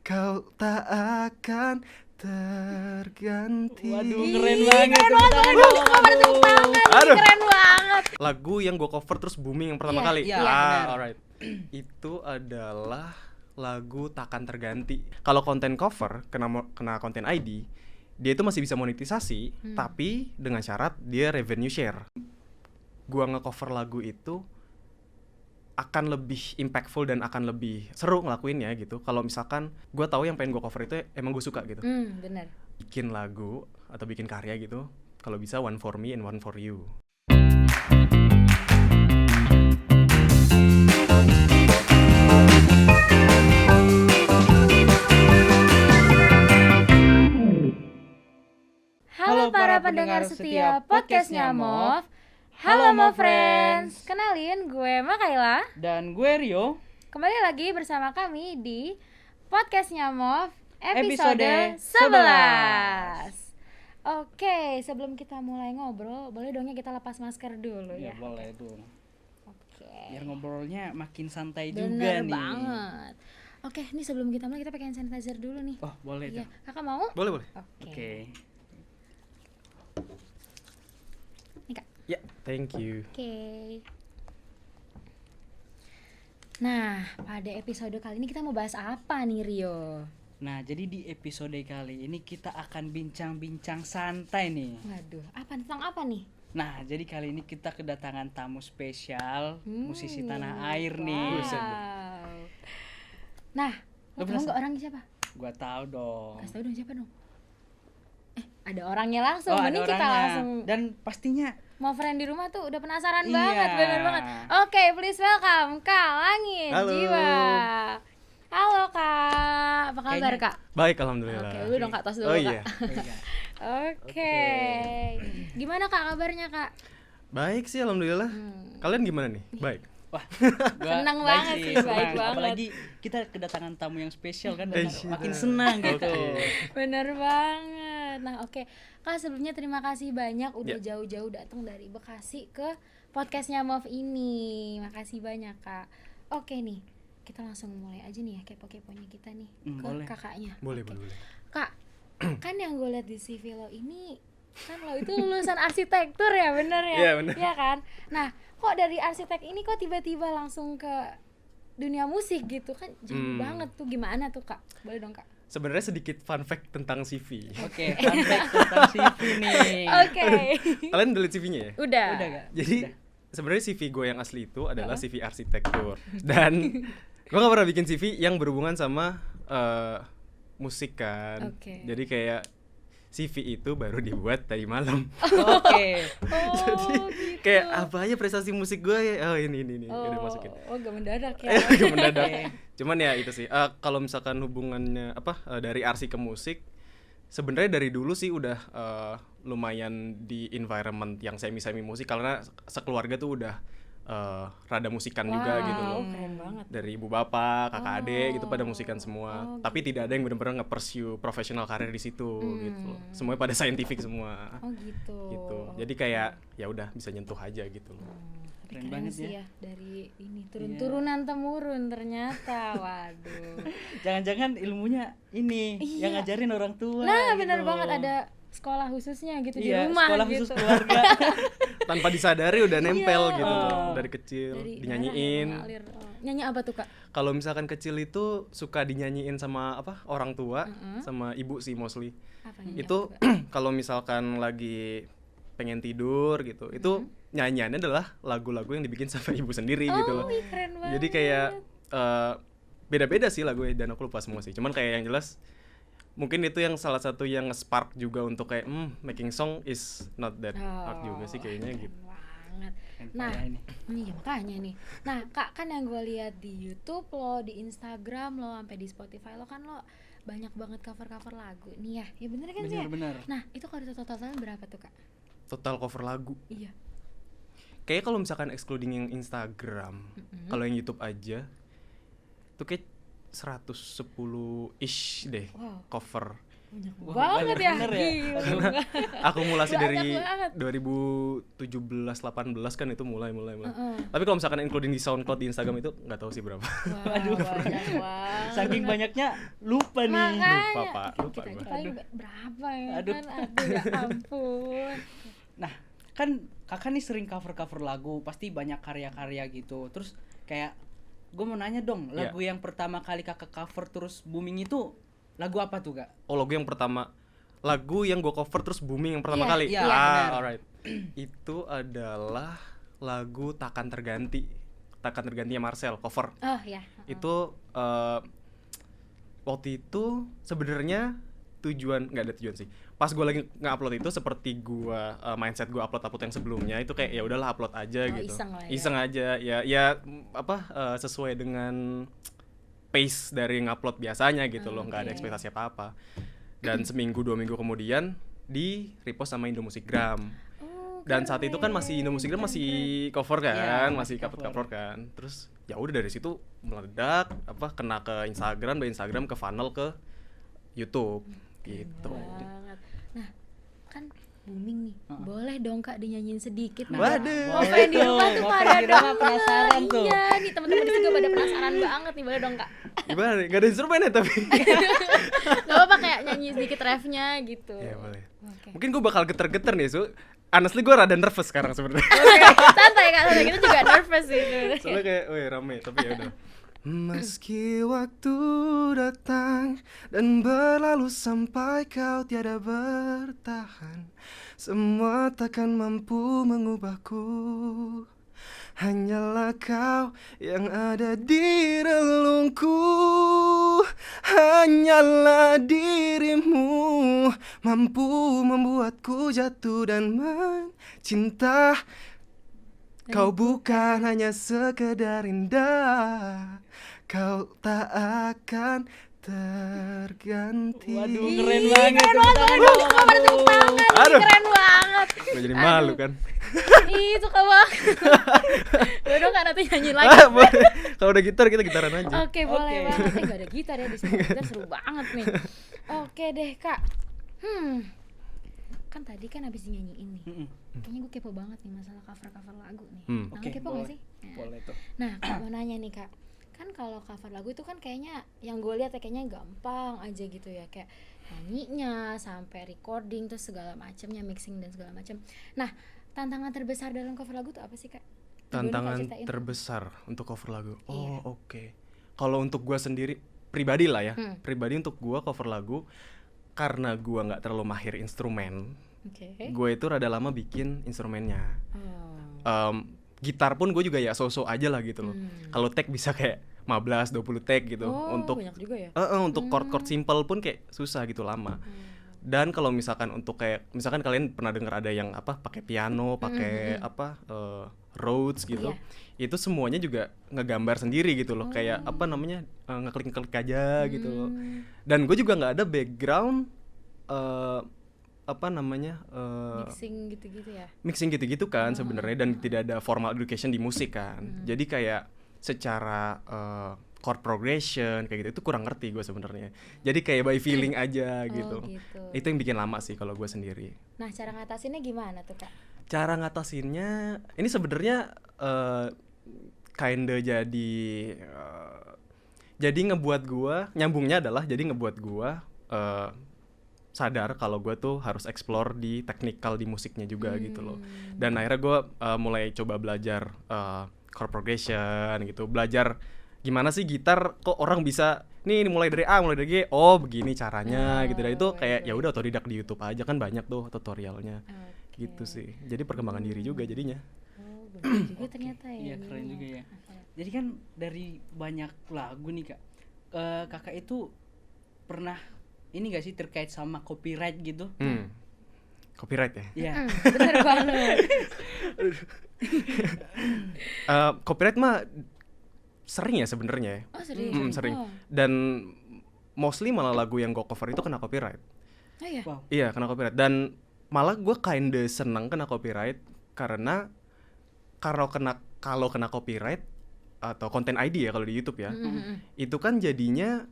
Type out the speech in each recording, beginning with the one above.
kau tak akan terganti. Waduh, keren banget. Keren banget, pada tepuk tangan. Aduh. Keren banget. Lagu yang gue cover terus booming yang pertama Iya, kali. iya, benar. Alright. Itu adalah lagu Takkan Terganti. Kalau konten cover kena konten ID, dia itu masih bisa monetisasi, tapi dengan syarat dia revenue share. Gua nge-cover lagu itu akan lebih impactful dan akan lebih seru ngelakuinnya gitu. Kalau misalkan gua tahu yang pengen gua cover itu emang gue suka gitu. Bener. Bikin lagu atau bikin karya gitu, kalau bisa one for me and one for you. Halo para pendengar setia podcastnya MOV. Halo MOV Friends. Kenalin, gue Makaila. Dan gue Rio. Kembali lagi bersama kami di podcastnya MOV episode Episode 11. Oke, sebelum kita mulai ngobrol, boleh dong ya kita lepas masker dulu Ya ya. boleh dong. Oke. Biar ngobrolnya makin santai juga Bener nih. banget. Oke, nih sebelum kita mulai kita pakai hand sanitizer dulu nih. Oh, boleh Iya, tuh. kakak mau? Boleh. Oke. Nih kak. Ya, thank you. Oke. Nah, pada episode kali ini kita mau bahas apa nih Rio? Nah, jadi di episode kali ini kita akan bincang-bincang santai nih. Waduh, tentang apa nih? Nah, jadi kali ini kita kedatangan tamu spesial, musisi tanah air Wow. nih. Nah, Lo lo tahu penasaran? nggak orangnya siapa? Gua tahu dong. Kasih tahu dong siapa dong? Ada orangnya langsung. Oh, ada Mending kita orangnya. langsung. Dan pastinya Mau friend di rumah tuh udah penasaran Iya. banget, bener banget. Oke, please welcome Kak Langit Halo. Jiwa. Halo Kak, apa kabar Kayaknya- Kak? Baik, alhamdulillah. Oke, dulu dong Kak, tos dulu Oh Kak. iya. Oke. Gimana Kak kabarnya Kak? Baik sih alhamdulillah. Kalian gimana nih? Baik. wah, gua Senang baik banget sih, baik senang. banget. Apalagi kita kedatangan tamu yang spesial kan, dan Iya. makin senang gitu. Bener banget. Nah, oke. Kak, sebelumnya terima kasih banyak udah Ya. jauh-jauh datang dari Bekasi ke podcastnya MOV ini. Makasih banyak, Kak. Oke nih, kita langsung mulai aja nih ya kepo-keponya kita nih ke Boleh. kakaknya. Boleh. Kak, kan yang gue lihat di CV lo ini kan lo itu lulusan arsitektur ya, bener ya? Iya, bener. Iya kan? Nah, kok dari arsitek ini kok tiba-tiba langsung ke dunia musik gitu kan? Jauh banget tuh, gimana tuh Kak? Boleh dong Kak? Sebenarnya sedikit fun fact tentang CV. Oke, fun fact tentang CV nih. Oke. Kalian udah lihat CV-nya ya? Udah. Udah gak? Jadi sebenarnya CV gue yang asli itu adalah CV arsitektur. Dan gue gak pernah bikin CV yang berhubungan sama musik kan. Oke. Jadi kayak CV itu baru dibuat tadi malam. Oke. Jadi gitu. kayak apa aja prestasi musik gue ya? Oh ini udah masukin. Oh, gak mendadak ya. Agak mendadak. Cuman ya itu sih. Kalau misalkan hubungannya dari arsi ke musik, sebenarnya dari dulu sih udah lumayan di environment yang semi musik karena sekeluarga tuh udah rada musikan juga gitu loh. Keren banget. Dari ibu bapak, kakak adik gitu pada musikan semua. Tapi tidak ada yang benar-benar nge-pursue professional karir di situ gitu loh. Semuanya pada scientific semua. Oh gitu. Gitu. Jadi kayak ya udah bisa nyentuh aja gitu loh. Tapi Keren keren banget sih ya. ya dari ini turunan temurun ternyata. Waduh. Jangan-jangan ilmunya ini yang Iya. ngajarin orang tua. Nah, gitu. benar banget ada sekolah khususnya gitu di Iya, rumah sekolah gitu. khusus keluarga. Tanpa disadari udah nempel Iya. gitu loh. Oh. Dari kecil Dari dinyanyiin. darah yang mengalir. Oh. Nyanyi apa tuh Kak? Kalau misalkan kecil itu suka dinyanyiin sama orang tua, sama ibu sih mostly. Apa nyanyi Itu apa, Kak? kalau misalkan lagi pengen tidur gitu, itu nyanyiannya adalah lagu-lagu yang dibikin sama ibu sendiri gitu loh. Oh, ih, keren banget. Jadi kayak beda-beda sih lagunya dan aku lupa semua sih. Cuman kayak yang jelas mungkin itu yang salah satu yang nge-spark juga untuk kayak making song is not that hard juga sih kayaknya gitu. Banget. Keren Nah, parah ini. iya makanya nih. Nah, Kak, kan yang gue lihat di YouTube lo, di Instagram lo, sampai di Spotify lo kan lo banyak banget cover-cover lagu nih ya. Ya bener kan sih ya? Bener-bener. Nah, itu kalau total berapa tuh Kak? Total cover lagu. Iya. Kayaknya kalau misalkan excluding yang Instagram, kalau yang YouTube aja itu kayak 110-ish deh Wow. cover. Banyak Wah, banget banyak ya. bener ya. Gila. Aduh. Akumulasi Banyak dari banget. 2017-18 kan itu mulai. Heeh. Tapi kalau misalkan including di SoundCloud di Instagram itu nggak tahu sih berapa. Wah, Aduh. banyak banget. Saking banyaknya lupa nih. Makanya Lupa, Pak. Lupa kita gua. paling berapa ya Aduh. kan? Aduh ya ampun. Nah, kan kakak nih sering cover-cover lagu, pasti banyak karya-karya gitu. Terus kayak gue mau nanya dong, Iya. lagu yang pertama kali kakak cover terus booming itu lagu apa tuh, Kak? Oh, lagu yang gue cover terus booming yang pertama Iya, kali. iya, benar. Alright. Itu adalah lagu Takkan Terganti. Takkan Tergantinya Marcel cover. Oh ya. Itu waktu itu sebenarnya nggak ada tujuan sih. Pas gue lagi nge-upload itu seperti gue mindset gue upload yang sebelumnya itu kayak ya udahlah upload aja Oh, gitu. iseng lah ya. Iseng aja ya sesuai dengan pace dari ngupload biasanya gitu loh, nggak ada Oke. ekspektasi apa-apa. Dan seminggu 2 minggu kemudian di repost sama Indomusikgram. Oh, Dan saat itu kan masih Indomusikgram masih cover kan, Iya, masih masih cover kan. Terus ya udah dari situ meledak, kena ke Instagram, dari Instagram ke funnel ke YouTube gitu. banget. Nah, kan booming nih. Boleh dong Kak dinyanyiin sedikit. Nah, Waduh. Ngopen di rumah tuh Ngopen pada di rumah denger. penasaran tuh. Iya, nih teman-teman di sini juga pada penasaran banget nih. Boleh dong Kak. Gimana nih? Gak ada instrumennya tapi. Gak apa-apa kayak nyanyi sedikit refnya gitu. Ya boleh. Oke. Mungkin gue bakal geter-geter nih, honestly gue rada nervous sekarang sebenarnya. Santai Kak, santai. Kita juga nervous sih. Soalnya kayak, wih rame, tapi ya udah. Meski waktu datang dan berlalu sampai kau tiada bertahan, semua takkan mampu mengubahku. Hanyalah kau yang ada di relungku. Hanyalah dirimu mampu membuatku jatuh dan mencinta. Kau bukan hanya sekedar indah, kau tak akan terganti. Waduh, keren banget. Keren banget. Aduh, suka pada tepuk tangan. Ih, Aduh. keren banget. Gue jadi malu kan. Ih, suka banget. Boleh dong Kak nanti nyanyi lagi. Boleh. Kalau udah gitar kita gitaran aja. Oke, boleh Oke. banget. Gak ada gitar ya di sini. Kita seru banget nih. Oke deh, Kak. Kan tadi kan habis dinyanyiin nih. Mm-mm. Kayaknya gue kepo banget nih masalah cover-cover lagu nih. Nah, Oke, kepo boleh. gak sih? Nah. Boleh tuh. Nah, Kak mau nanya nih Kak. Kan kalau cover lagu itu kan kayaknya yang gue lihat ya kayaknya gampang aja gitu ya, kayak nyanyinya sampai recording terus segala macamnya, mixing dan segala macam. Nah, tantangan terbesar dalam cover lagu tuh apa sih Kak? Boleh Kak Tantangan ceritain? terbesar untuk cover lagu. Oh, Iya. oke. Kalau untuk gua sendiri pribadi lah ya. Hmm. Pribadi untuk gua cover lagu karena gua nggak terlalu mahir instrumen. Oke. Gue itu rada lama bikin instrumennya. Oh. Gitar pun gue juga ya so-so aja lah gitu loh. Kalau take bisa kayak 15 20 take gitu. Oh, Untuk banyak juga ya. untuk chord-chord simple pun kayak susah gitu lama. Dan kalau misalkan untuk kayak misalkan kalian pernah dengar ada yang pakai piano, pakai Rhodes gitu. Iya. Itu semuanya juga ngegambar sendiri gitu loh. Kayak ngeklik-ngeklik aja gitu loh. Dan gue juga nggak ada background Mixing gitu-gitu ya. mixing gitu-gitu kan sebenarnya, dan tidak ada formal education di musik kan. Jadi kayak secara chord progression kayak gitu itu kurang ngerti gue sebenarnya. Jadi kayak by feeling aja gitu. gitu. Itu yang bikin lama sih kalau gue sendiri. Nah, cara ngatasinnya gimana tuh Kak? Cara ngatasinnya ini sebenarnya kinda jadi ngebuat gue nyambungnya adalah jadi ngebuat gue sadar kalau gue tuh harus explore di technical di musiknya juga gitu loh. Dan akhirnya gue mulai coba belajar chord progression gitu, belajar gimana sih gitar kok orang bisa nih mulai dari A mulai dari G, oh begini caranya gitu. Dan itu kayak ya udah otodidak di YouTube aja kan banyak tuh tutorialnya. Oke. Gitu sih. Jadi perkembangan diri juga jadinya. Oh, bener juga ternyata ya. Iya, keren juga ya. Jadi kan dari banyak lagu nih Kak, kakak itu pernah ini gak sih terkait sama copyright gitu? Copyright ya. Iya. Bener banget. Copyright mah sering ya sebenarnya. Oh, serius? Sering. Oh. Dan mostly malah lagu yang gue cover itu kena copyright. Oh iya. Wow. Iya, kena copyright. Dan malah gue kinda seneng kena copyright karena kalau kena copyright atau konten ID ya kalau di YouTube ya. Itu kan jadinya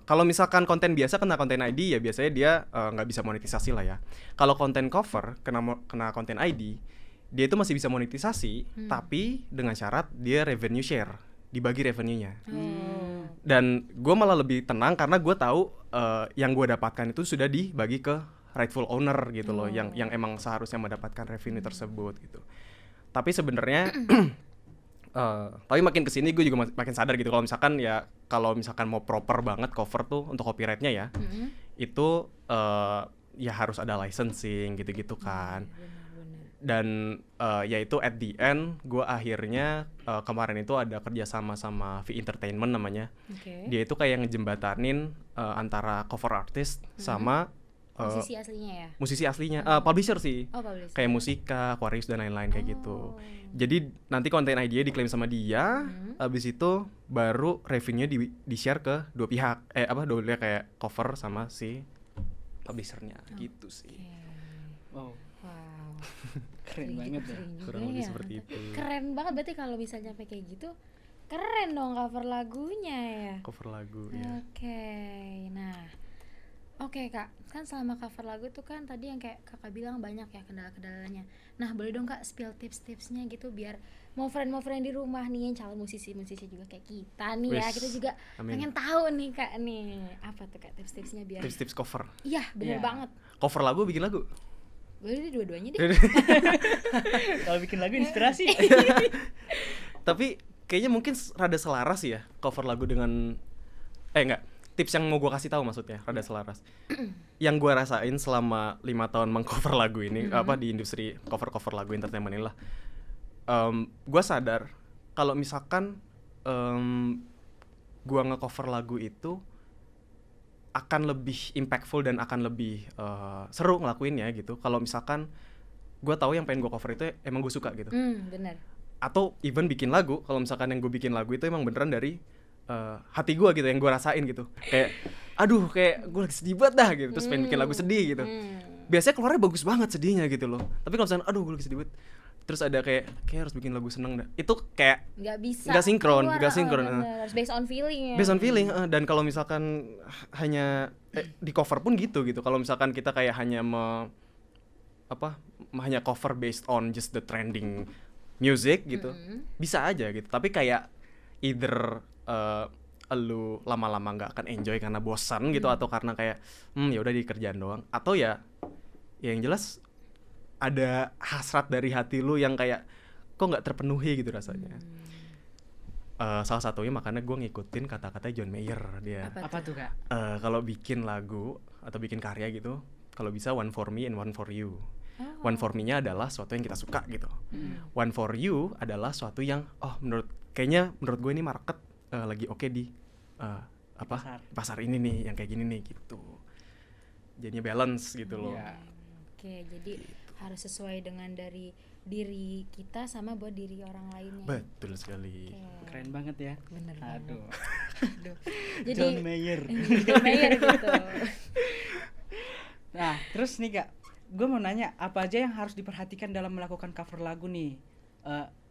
kalau misalkan konten biasa kena konten ID ya biasanya dia nggak bisa monetisasi lah ya. Kalau konten cover kena konten ID, dia itu masih bisa monetisasi tapi dengan syarat dia revenue share, dibagi revenue-nya. Dan gue malah lebih tenang karena gue tahu yang gue dapatkan itu sudah dibagi ke rightful owner gitu loh, yang emang seharusnya mendapatkan revenue tersebut gitu. Tapi sebenarnya tapi makin kesini gue juga makin sadar gitu kalau misalkan mau proper banget cover tuh untuk copyrightnya ya, itu ya harus ada licensing gitu-gitu kan. Dan ya itu at the end gue akhirnya kemarin itu ada kerjasama sama V Entertainment namanya. Dia itu kayak ngejembatanin antara cover artist sama musisi aslinya publisher sih. Publisher. Kayak Musika, Aquarius dan lain-lain kayak gitu. Jadi nanti konten ID-nya diklaim sama dia, habis itu baru revenue di-share ke dua pihak. Dua pihak kayak cover sama si publishernya gitu sih. Wow. Keren Kayak banget gitu, ya. keren juga Kurang lebih ya. seperti itu. Keren banget berarti kalau bisa nyampe kayak gitu. Keren dong cover lagunya ya. Cover lagu ya. Oke Kak, kan selama cover lagu tuh kan tadi yang kayak Kakak bilang banyak ya kendala-kendalanya. Nah boleh dong Kak spill tips-tipsnya gitu biar mau friend di rumah nih yang calon musisi juga kayak kita nih ya. Wis, Kita juga amin. pengen tahu nih Kak nih. Apa tuh Kak tips-tipsnya biar Tips-tips cover. Iya bener Iya. banget. Cover lagu, bikin lagu. Boleh deh dua-duanya deh. Kalau bikin lagu inspirasi. Tapi kayaknya mungkin rada selaras ya cover lagu dengan enggak. Tips yang mau gue kasih tahu maksudnya rada selaras. Yang gue rasain selama 5 tahun mengcover lagu ini di industri cover lagu entertainment inilah, gue sadar kalau misalkan gue nge-cover lagu itu akan lebih impactful dan akan lebih seru ngelakuinnya gitu. Kalau misalkan gue tahu yang pengen gue cover itu emang gue suka gitu. Bener. Atau even bikin lagu, kalau misalkan yang gue bikin lagu itu emang beneran dari hati gue gitu, yang gue rasain gitu. Kayak aduh kayak gue lagi sedih banget dah gitu, terus pengen bikin lagu sedih gitu. Biasanya keluarnya bagus banget sedihnya gitu loh. Tapi kalau misalkan aduh gue lagi sedih banget, terus ada kayak harus bikin lagu seneng dah, itu kayak Nggak bisa. nggak sinkron. Bener. Harus based on feeling ya. Based on feeling. Dan kalau misalkan hanya di cover pun gitu. Kalau misalkan kita kayak hanya hanya cover based on just the trending music gitu, bisa aja gitu. Tapi kayak either lu lama-lama nggak akan enjoy karena bosan gitu, atau karena kayak ya udah di kerjaan doang, atau ya yang jelas ada hasrat dari hati lu yang kayak kok nggak terpenuhi gitu rasanya. Salah satunya makanya gue ngikutin kata-kata John Mayer dia. Apa tuh Kak? Kalau bikin lagu atau bikin karya gitu, kalau bisa one for me and one for you. One for me-nya adalah sesuatu yang kita suka gitu. One for you adalah sesuatu yang menurut gue ini market lagi oke di pasar ini nih, yang kayak gini nih gitu. Jadinya balance gitu loh. Oke, jadi harus sesuai dengan dari diri kita sama buat diri orang lainnya. Betul sekali. Keren banget ya. Bener banget. Aduh. Jadi John Mayer. John Mayer gitu. Nah, terus nih Kak, gue mau nanya apa aja yang harus diperhatikan dalam melakukan cover lagu nih?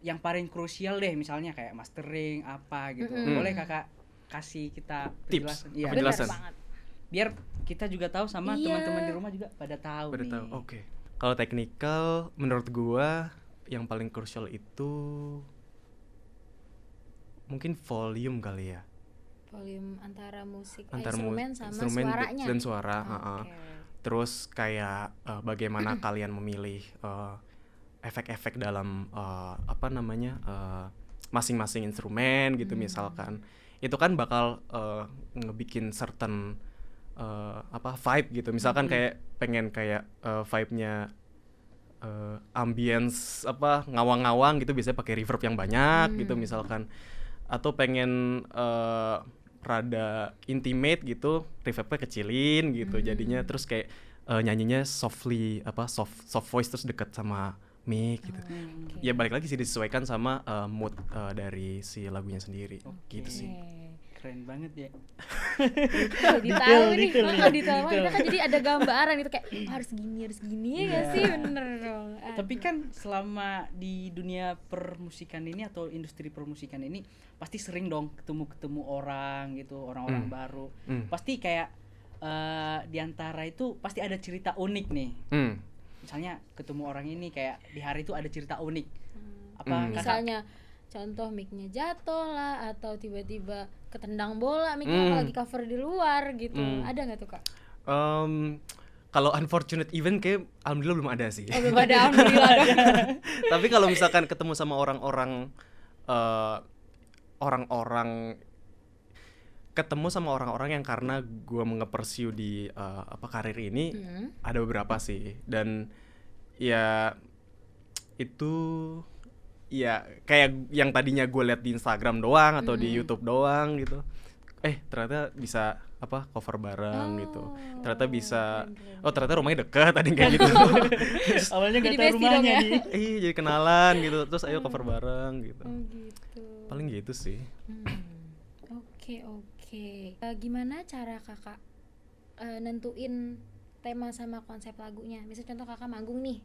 Yang paling krusial deh, misalnya kayak mastering apa gitu. Boleh Kakak kasih kita tips, penjelasan? Iya, penjelasan. Bener banget. Biar kita juga tahu sama Iya. teman-teman di rumah juga pada tahu nih. Oke. Kalau technical menurut gua yang paling krusial itu mungkin volume kali ya. Volume antara musik, Antara instrumen sama instrumen suaranya. dan suara. Oke. Terus kayak bagaimana kalian memilih efek-efek dalam masing-masing instrumen gitu misalkan. Itu kan bakal ngebikin certain vibe gitu. Misalkan kayak pengen kayak vibe-nya ambience ngawang-ngawang gitu, biasanya pakai reverb yang banyak gitu misalkan. Atau pengen rada intimate gitu, reverbnya kecilin gitu. Jadinya terus kayak nyanyinya softly soft voice terus deket sama mic gitu. Ya balik lagi sih disesuaikan sama mood dari si lagunya sendiri. Gitu sih. Keren banget ya. Jadi tahu nih, detail nih, detail banget. detail. Kita kan jadi ada gambaran gitu kayak harus gini ya nggak sih, bener dong. Tapi kan selama di dunia permusikan ini atau industri permusikan ini pasti sering dong ketemu orang gitu, orang-orang baru. Pasti kayak di antara itu pasti ada cerita unik nih. Misalnya ketemu orang ini kayak di hari itu ada cerita unik. Apa misalnya contoh mic-nya jatuh lah, atau tiba-tiba ketendang bola mic-nya apalagi cover di luar gitu. Ada nggak tuh Kak? Kalau unfortunate event kayak alhamdulillah belum ada sih. Oh, belum ada, alhamdulillah dong. Tapi kalau misalkan ketemu sama orang-orang yang karena gue nge-pursue di karir ini, ada beberapa sih. Dan ya itu ya kayak yang tadinya gue lihat di Instagram doang atau di YouTube doang gitu. Ternyata bisa cover bareng gitu. Ternyata bisa ternyata rumahnya dekat, tadi kayak gitu. Awalnya Jadi gak tahu bestie rumahnya dong ya? nih. Jadi kenalan gitu. Terus ayo cover bareng gitu. Gitu. Paling gitu sih. Oke. Gimana cara Kakak nentuin tema sama konsep lagunya? Misal contoh Kakak manggung di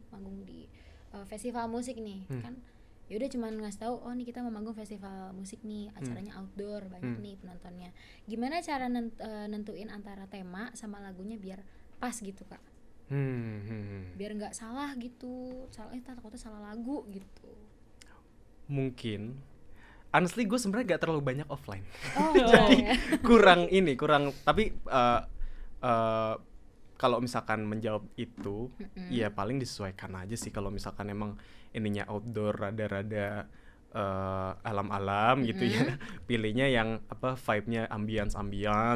festival musik nih, kan ya udah cuman ngasih tahu, oh nih kita mau manggung festival musik nih, acaranya outdoor, banyak nih penontonnya. Gimana cara nentuin antara tema sama lagunya biar pas gitu Kak? Biar nggak salah gitu, takutnya salah lagu gitu. Mungkin honestly gue sebenarnya gak terlalu banyak offline. Jadi kurang tapi kalau misalkan menjawab itu ya paling disesuaikan aja sih. Kalau misalkan emang ininya outdoor rada-rada alam-alam gitu ya, pilihnya yang vibe-nya ambience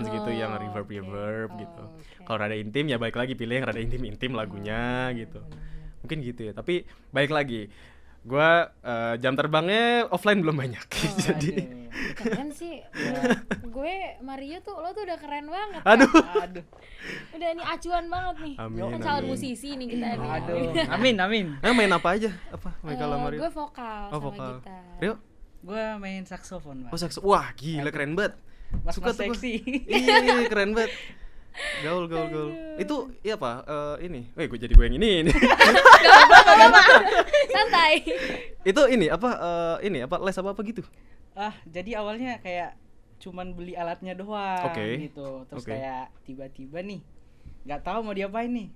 gitu, yang reverb gitu. Kalau rada intim ya balik lagi pilih yang rada intim lagunya gitu. Mungkin gitu ya. Tapi balik lagi, gue jam terbangnya offline belum banyak. Jadi keren sih. Gue Mario tuh, lo tuh udah keren banget. Aduh. Udah ini acuan banget nih. Amin, Lo kan calon musisi nih kita nih. Aduh. Amin. Main apa aja? Kalau Mario? Gue vokal sama vokal. gitar. Rio? Gue main saksofon, Mas. Saksofon. Wah, gila keren banget. Mas seksi. Iya, keren banget. Gaul. Itu iya apa? Ini. Gue jadi gue yang ini. Gak apa-apa. Santai. Itu ini les apa gitu? Jadi awalnya kayak cuman beli alatnya doang gitu. Terus kayak tiba-tiba nih nggak tahu mau diapain nih.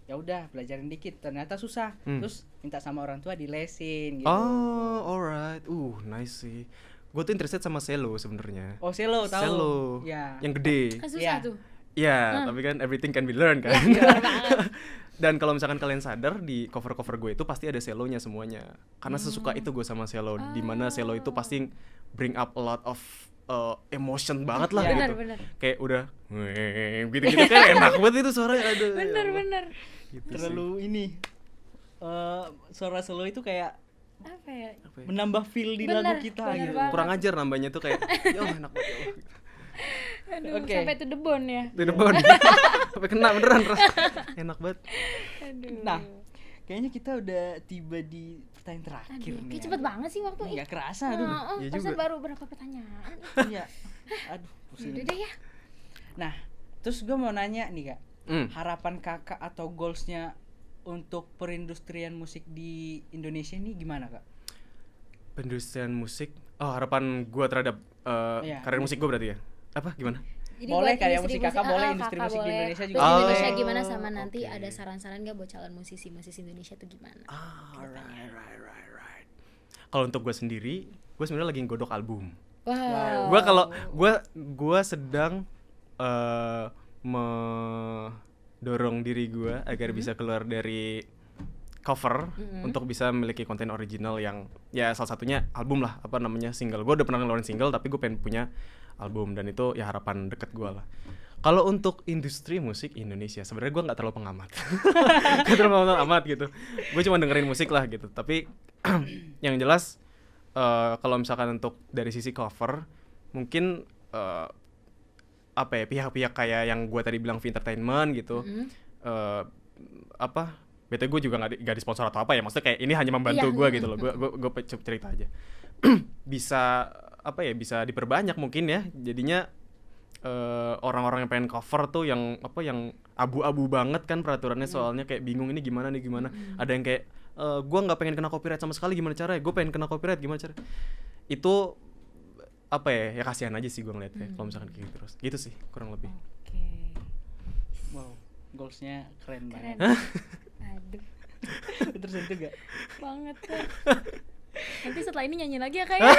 Ya udah belajarin dikit, ternyata susah. Terus minta sama orang tua dilesin gitu. Oh, alright. Nice sih. Gue tuh interested sama cello sebenarnya. Oh, cello tahu. Cello. Ya. Yang gede. Kan susah tuh. Iya, tapi kan everything can be learned kan. Dan kalau misalkan kalian sadar di cover-cover gue itu pasti ada cellonya semuanya. Karena sesuka itu gue sama cello, di mana cello itu pasti bring up a lot of emotion banget lah gitu. Bener. Kayak udah gitu-gitu kan enak banget itu suaranya. Aduh. Bener. Gitu terlalu sih. ini suara cello itu kayak apa ya? menambah feel di lagu kita gitu. Kurang ajar nambahnya tuh kayak enak banget. Aduh, sampai to the bone ya. To the bone. Sampai kena beneran. Enak banget. Aduh. Nah, kayaknya kita udah tiba di pertanyaan terakhir nih. Kayak cepet banget sih waktu Nggak kerasa aduh. Iya Masa juga. baru berapa pertanyaan? Iya. Aduh, pusing. Udah deh ya. Nah, terus gue mau nanya nih Kak. Harapan Kakak atau goalsnya untuk perindustrian musik di Indonesia ini gimana Kak? Perindustrian musik. Harapan gue terhadap karir musik gue berarti ya. Apa gimana? Jadi Boleh buat kayak industri musik Kakak, boleh kakak industri musik di boleh. Indonesia juga Terus boleh. Indonesia gimana sama nanti oke. ada saran-saran gak buat calon musisi Indonesia tuh gimana? Right. Kalau untuk gue sendiri, gue sebenarnya lagi nggodok album. Wow. Gue sedang mendorong diri gue agar bisa keluar dari cover untuk bisa memiliki konten original yang ya salah satunya album lah, single. Gue udah pernah ngeluarin single tapi gue pengen punya album, dan itu ya harapan deket gue lah. Kalau untuk industri musik Indonesia sebenarnya gue nggak terlalu pengamat. Gak terlalu pengamat gitu. Gue cuma dengerin musik lah gitu. Tapi yang jelas kalau misalkan untuk dari sisi cover mungkin pihak-pihak kayak yang gue tadi bilang Entertainment gitu. Bete gue juga nggak disponsor atau apa ya, maksudnya kayak ini hanya membantu gue gitu loh. Gue cerita aja. Bisa apa ya, bisa diperbanyak mungkin ya. Jadinya orang-orang yang pengen cover tuh yang apa, yang abu-abu banget kan peraturannya, soalnya kayak bingung ini gimana nih, gimana. Ada yang kayak gue nggak pengen kena copyright sama sekali, gimana caranya? Gue pengen kena copyright, gimana cara? Itu apa ya kasihan aja sih gue ngeliatnya kalau misalkan kayak gitu terus. Gitu sih kurang lebih. Oke. Wow, goalsnya keren Keren. banget. Aduh, Tersentuh gak? banget Kak. Nanti setelah ini nyanyi lagi ya Kak ya.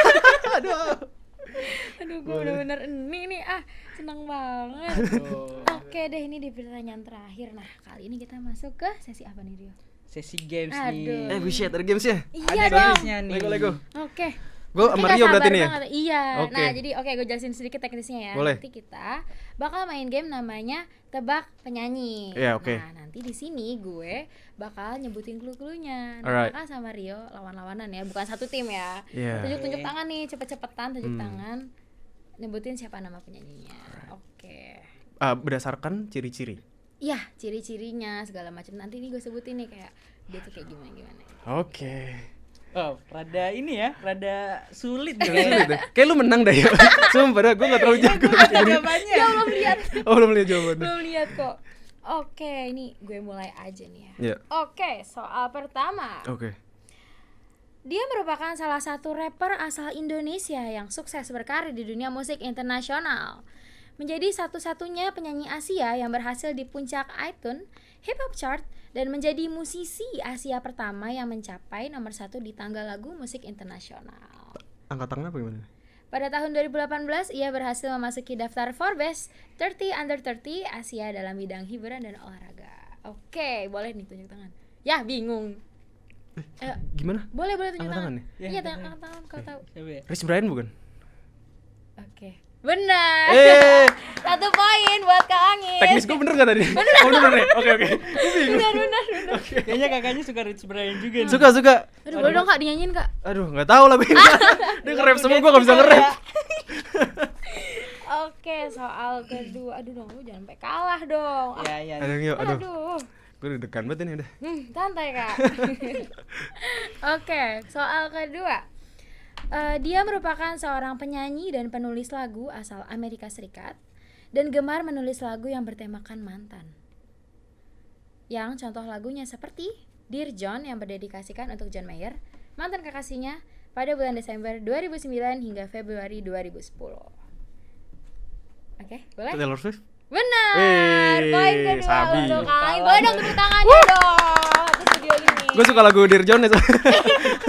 Aduh, gue bener-bener nih senang banget. Oke deh, ini di pertanyaan terakhir. Nah, kali ini kita masuk ke sesi apa nih, Rio? Sesi games Aduh. nih. Buset, ada games ya? Iya Ada dong. gamesnya nih. Lego. Oke. Gue Nanti sama nggak Rio sabar berarti nih ya? banget. Iya. Oke. Nah, jadi gue jelasin sedikit teknisnya ya. Boleh. Nanti kita bakal main game namanya tebak penyanyi. Iya, oke. Nah, nanti di sini gue bakal nyebutin clue-cluenya. Nah, Alright. Kakak sama Rio lawan-lawanan ya, bukan satu tim ya. Iya. Tunjuk-tunjuk tangan nih, cepet-cepetan tunjuk tangan. Nyebutin siapa nama penyanyinya. Oke. Berdasarkan ciri-ciri. Iya, ciri-cirinya segala macam. Nanti nih gue sebutin nih kayak dia tuh kayak gimana. Oke. Oh, rada ini ya, rada sulit Sulit deh. Kayak lu menang dah ya. Sumpah dah, gue gak terlalu jago. jawabannya. Ya belum lihat. Oh, belum lihat jawabannya. Belum lihat kok. Oke, ini gue mulai aja nih ya. Iya. Oke, soal pertama. Oke. Dia merupakan salah satu rapper asal Indonesia yang sukses berkarir di dunia musik internasional. Menjadi satu-satunya penyanyi Asia yang berhasil di puncak iTunes Hip Hop Chart dan menjadi musisi Asia pertama yang mencapai nomor 1 di tangga lagu musik internasional. Angkat tangan apa gimana? Pada tahun 2018, ia berhasil memasuki daftar Forbes 30 Under 30 Asia dalam bidang hiburan dan olahraga. Oke, boleh nih tunjuk tangan. Ya, bingung. Gimana? Boleh tunjuk Angkat tangan. tangan nih? Iya, angkat tangan kalau tahu. Siapa ya? Chris Brian bukan? Oke. Benar. 1 poin buat Kak Angin. Teknis gue bener gak tadi? Oh bener ya? Oke. Benar. Kayaknya kakaknya suka Rich Brian juga nih. Suka. Aduh, boleh dong Kak dinyanyiin Kak. Aduh, gak tahu lagu ini. Dia nge-rap semua, gue gak bisa nge-rap. Oke, soal kedua. Aduh dong, lu jangan sampai kalah dong. Iya. Aduh. Gue deg-degan banget ini udah. Santai Kak. Oke, soal kedua. Dia merupakan seorang penyanyi dan penulis lagu asal Amerika Serikat dan gemar menulis lagu yang bertemakan mantan. Yang contoh lagunya seperti Dear John yang berdedikasikan untuk John Mayer, mantan kekasihnya, pada bulan Desember 2009 hingga Februari 2010. Oke, boleh? Taylor Swift? Benar. Wih, Poin kedua sabi. untuk Kak. Boleh dong tepuk tangannya dong. Di studio ini. Gue suka lagu Dear John ya.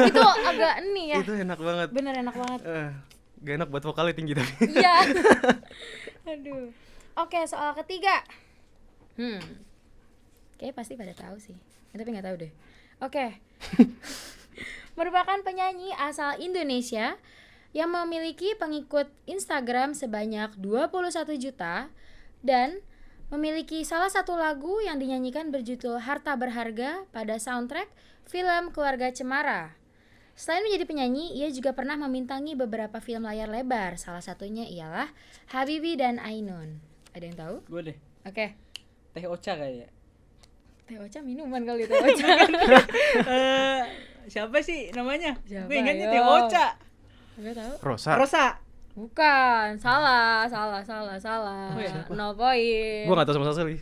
Itu agak nih ya. Itu enak banget. Bener enak banget. Gak enak buat vokalnya tinggi tapi. Iya. Aduh. Oke, soal ketiga. Kayaknya pasti pada tahu sih. Tapi nggak tahu deh. Oke. Merupakan penyanyi asal Indonesia yang memiliki pengikut Instagram sebanyak 21 juta dan memiliki salah satu lagu yang dinyanyikan berjudul Harta Berharga pada soundtrack film Keluarga Cemara. Selain menjadi penyanyi, ia juga pernah membintangi beberapa film layar lebar. Salah satunya ialah Habibie dan Ainun. Ada yang tahu? Gue deh. Oke. Teh Ocha kayaknya. Teh Ocha minuman kali Teh Ocha. Siapa sih namanya? Siapa, Gue ingatnya ayo? Teh Ocha. Enggak tahu. Rosa. Bukan, salah. Oh, iya. 0 poin. Gue gak tahu sama sekali.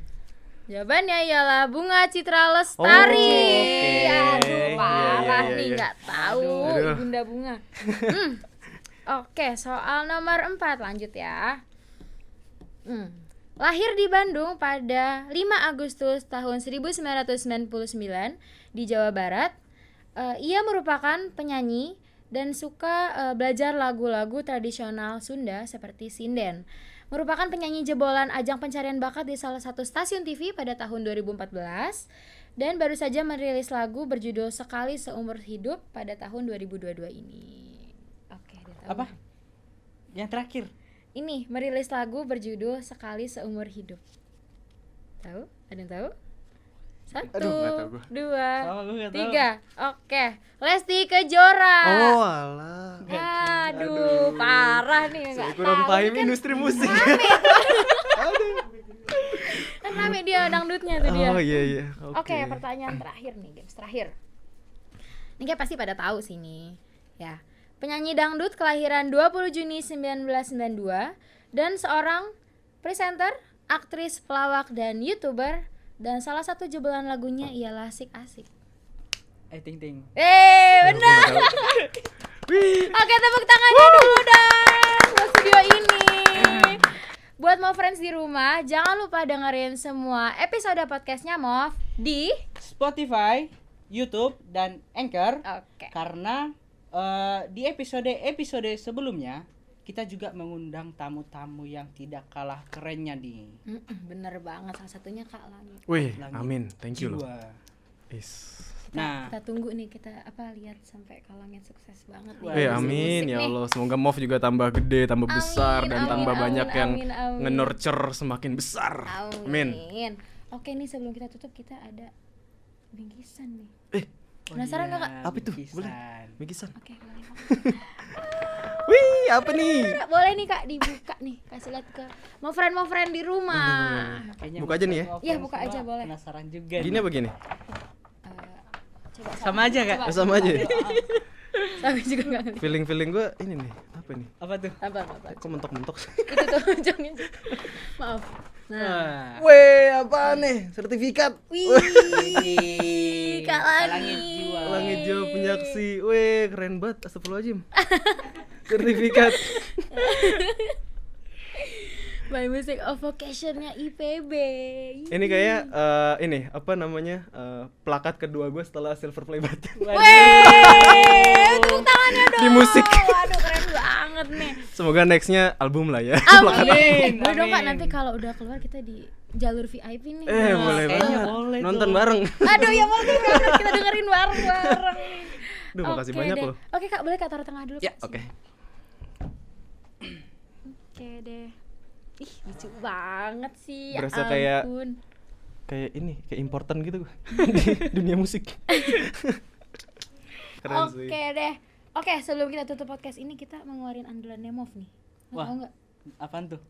Jawabannya ialah Bunga Citra Lestari. oke. Aduh, parah Iya. nih nggak tahu Aduh. Bunda Bunga. Oke, soal nomor 4 lanjut ya. Lahir di Bandung pada 5 Agustus tahun 1999 di Jawa Barat. Ia merupakan penyanyi dan suka belajar lagu-lagu tradisional Sunda seperti sinden. Merupakan penyanyi jebolan ajang pencarian bakat di salah satu stasiun TV pada tahun 2014 dan baru saja merilis lagu berjudul Sekali Seumur Hidup pada tahun 2022 ini. Oke, udah tahu. Apa? Yang terakhir. Ini merilis lagu berjudul Sekali Seumur Hidup. Tahu? Ada yang tahu? 1, Aduh, nggak tahu gua. 2, Sama gue nggak tahu. 3. Oke, Lesti Kejora. Oh alah. Aduh, parah nih Saya nggak kurang tahu. paham Ini kan industri musik. kan rame dia dangdutnya tuh dia. Oh iya. Oke, pertanyaan terakhir nih, guys. Terakhir. Ini kayak pasti pada tahu sih nih. Ya. penyanyi dangdut kelahiran 20 Juni 1992 dan seorang presenter, aktris, pelawak, dan YouTuber. Dan salah satu jebolan lagunya ialah Asik Asik. Ting ting. Benar. Oke, tepuk tangannya dulu dong buat studio ini. Buat Mov Friends di rumah, jangan lupa dengerin semua episode podcastnya Mov di Spotify, YouTube, dan Anchor. Oke. Karena di episode sebelumnya kita juga mengundang tamu-tamu yang tidak kalah kerennya nih. Bener banget, salah satunya Kak Langit. Wih, Langit amin, thank you loh. Jiwa. Kita tunggu nih, kita lihat sampai Kak Langit sukses banget nih. Wih, amin ya Allah, semoga Mov juga tambah gede, tambah besar, dan tambah banyak yang nge-nurture semakin besar. Amin. Oke nih, sebelum kita tutup kita ada bingkisan nih. Penasaran nggak Kak? Apa itu? Boleh? Bingkisan. Oke, boleh. Wih, apa nih? Boleh nih Kak, dibuka nih, kasih lihat ke mau friend di rumah. Buka aja nih ya. Iya, buka aja boleh. Penasaran juga. Gini apa gini? Coba sama aja Kak. Sama aja. Sama juga enggak ngerti. Feeling gue ini nih, apa nih? Apa tuh? Apa? Kok mentok-mentok? Itu tuh ujungnya. Maaf. Nah. Weh, apa nih? Sertifikat. Wih. Kak Langit Jiwa. Langit Jiwa Penyaksi. Weh, keren banget. Astagfirullahaladzim. Sertifikat. By Music of Vocation-nya IPB. Ini kayak ini apa namanya? Plakat kedua gue setelah Silver Play Button. Weh, tepuk tangannya dong. Di musik. Waduh, keren banget nih. Semoga nextnya album lah ya. Amin. Boleh dong Kak, nanti kalau udah keluar kita di jalur VIP nih. Boleh banget. Boleh Nonton tuh. bareng. Aduh, ya boleh banget, kita dengerin bareng-bareng nih. Duh, makasih banyak deh. loh. Oke Kak, boleh Kak taruh tengah dulu. Ya, Kak, oke. Oke deh. Ih, lucu banget sih. Berasa ya kayak ini, kayak important gitu di dunia musik. Keren sih. Oke deh. Oke, sebelum kita tutup podcast ini kita mau ngeluarin andalannya Mov nih. Wah. Tahu nggak? Apaan tuh?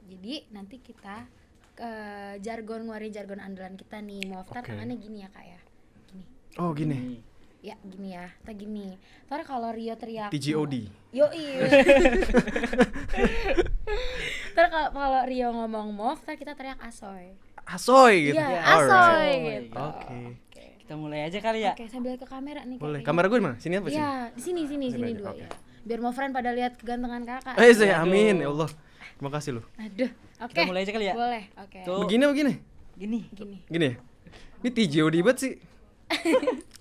Jadi nanti kita ngeluarin jargon andalan kita nih. Mov, tar tangannya gini ya Kak ya. Gini. Oh, gini. Ya gini ya, kita gini. Ntar kalau Rio teriak TGOD. Yoi. Ntar kalau Rio ngomong Mov, ntar kita teriak Asoy. Asoy gitu. Iya, Alright. Asoy gitu. Oke. Kita mulai aja kali ya. Oke, sambil ke kamera nih. Boleh. Kak. Kamera gue di mana? Sini apa sih? Iya, di sini aja, dua oke. ya. Biar mau friend pada lihat kegantengan Kakak. Saya amin ya Allah. Terima kasih loh. Aduh. Oke. Kita mulai aja kali ya. Boleh. Oke. Tuh. Begini. Gini. Gini ya? Ini TGOD banget sih.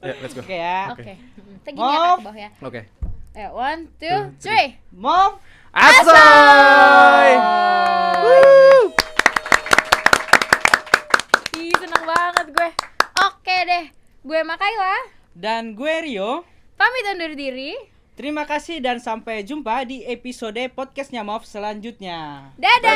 Ya, let's go. Oke ya. Oke. Kita gini ya Kak, ke bawah ya. Oke. 1, 2, 3. Mov Asoy! Ih, seneng banget gue. Oke deh. Gue Makaila. dan gue Rio. Pamit undur diri. Terima kasih dan sampai jumpa di episode podcastnya Mov selanjutnya. Dadah.